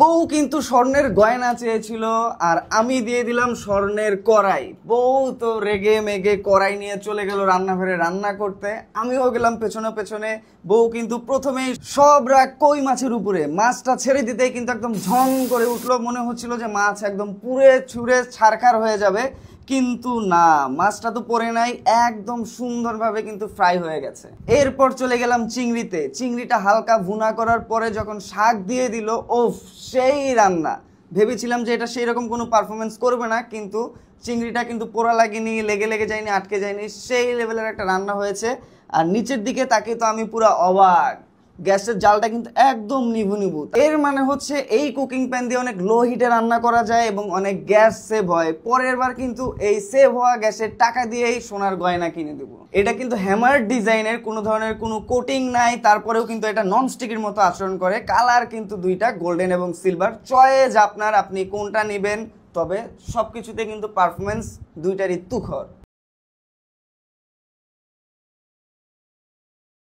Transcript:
বউ কিন্তু স্বর্ণের গয়না চেয়েছিল আর আমি দিয়ে দিলাম স্বর্ণের কড়াই। বউ তো রেগে মেগে কড়াই নিয়ে চলে গেল রান্নাঘরে রান্না করতে, আমিও গেলাম পেছনে পেছনে। বউ কিন্তু প্রথমেই সব রাগ কই মাছের উপরে, মাছটা ছেড়ে দিতেই কিন্তু একদম ঝন করে উঠলো, মনে হচ্ছিল যে মাছ একদম পুড়ে ছুঁড়ে ছারখার হয়ে যাবে, কিন্তু না, মাছটা তো পড়ে নাই, একদম সুন্দরভাবে কিন্তু ফ্রাই হয়ে গেছে। এরপর চলে গেলাম চিংড়িতে। চিংড়িটা হালকা ভুনা করার পরে যখন শাক দিয়ে দিল, ওফ সেই রান্না। ভেবেছিলাম যে এটা সেই রকম কোনো পারফরমেন্স করবে না, কিন্তু চিংড়িটা কিন্তু পোড়া লাগেনি, লেগে লেগে যায়নি, আটকে যায়নি, সেই লেভেলের একটা রান্না হয়েছে। আর নিচের দিকে তাকে তো আমি পুরো অবাক, গ্যাসের জালটা কিন্তু একদম নিভু নিভু। এর মানে হচ্ছে এই কুকিং প্যান দিয়ে অনেক লো হিটে রান্না করা যায় এবং অনেক গ্যাস সেভ হয়। পরের বার কিন্তু এই সেভ হওয়া গ্যাসের টাকা দিয়েই সোনার গয়না কিনে দেবো। এটা কিন্তু হ্যামার ডিজাইনের, কোনো ধরনের কোনো কোটিং নাই, তারপরেও কিন্তু এটা নন স্টিকের মতো আচরণ করে। কালার কিন্তু দুইটা, গোল্ডেন এবং সিলভার, চয়েস আপনার, আপনি কোনটা নেবেন। তবে সবকিছুতে কিন্তু পারফরমেন্স দুইটারই তুখর।